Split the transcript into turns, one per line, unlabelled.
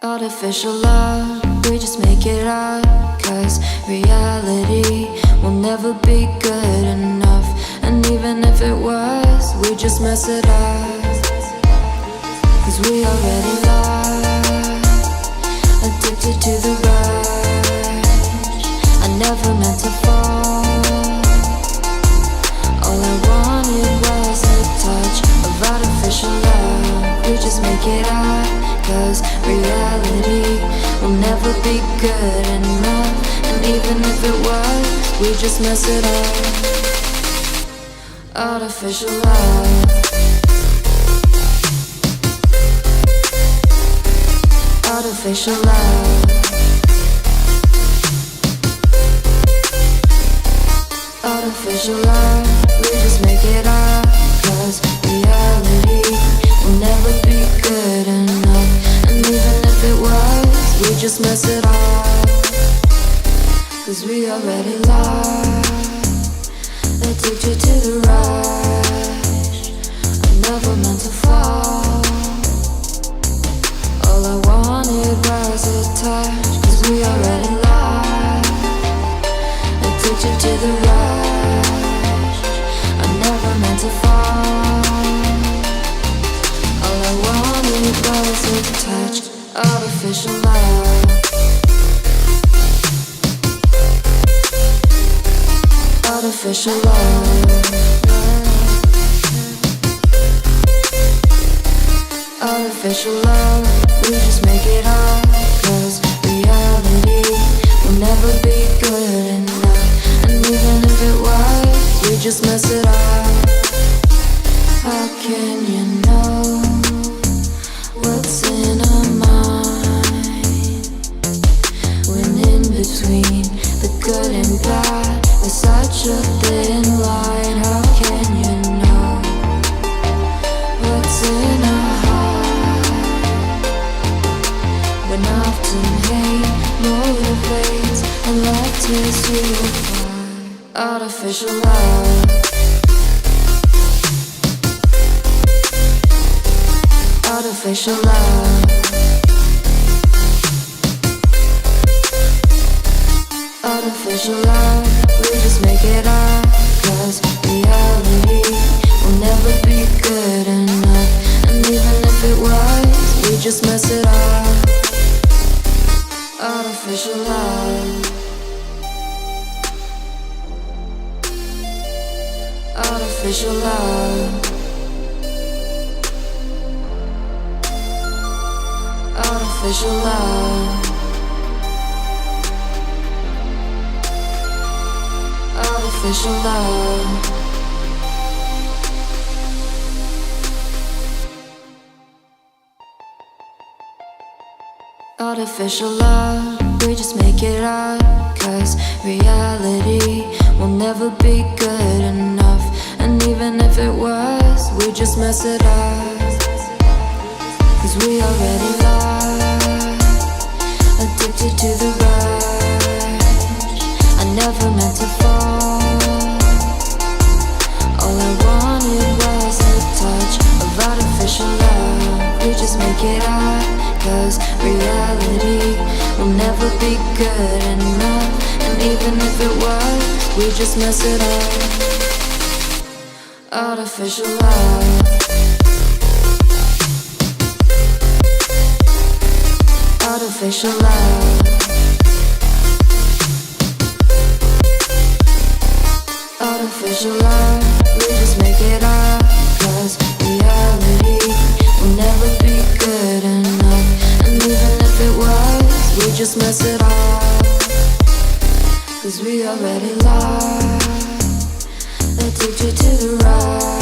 Artificial love, we just make it up. Cause reality will never be good enough. And even if it was, we just mess it up. Cause we already lost, addicted to the rush. I never meant to fall. All I wanted was a touch of artificial love. We just make it up. Cause reality will never be good enough. And even if it was, we just mess it up. Artificial love. Artificial love. Artificial love. We just make it up. Cause reality will never be good enough. And even if it was, we just mess it up. Cause we already lost, addicted to the rush. I never meant to fall. All I wanted was a touch. Cause we already lost, addicted to the rush. I never meant to fall. All I wanted was a touch. Artificial love. Artificial love. Artificial love. We just make it up. Cause reality will never be good enough. And even if it was, we just mess it up. How can you know what's in our mind when in between the good and bad there's such a thin line? How can you know what's in our heart when often hate motivates and love tears you apart? Artificial love. Artificial love. Artificial love. We just make it up. Cause reality will never be good enough. And even if it was, we just mess it up. Artificial love. Artificial love. Artificial love. Artificial love. Artificial love. We just make it up. Cause reality will never be good enough. And even if it was, we just mess it up. Cause we already lost, addicted to the rush. I never meant to fall. All I wanted was a touch of artificial love. We just make it up. Cause reality will never be good enough. And even if it was, we just mess it up. Artificial love. Artificial love. Artificial love. We just make it up. Cause reality will never be good enough. And even if it was, we just mess it up. Cause we already lost, addicted to the rush.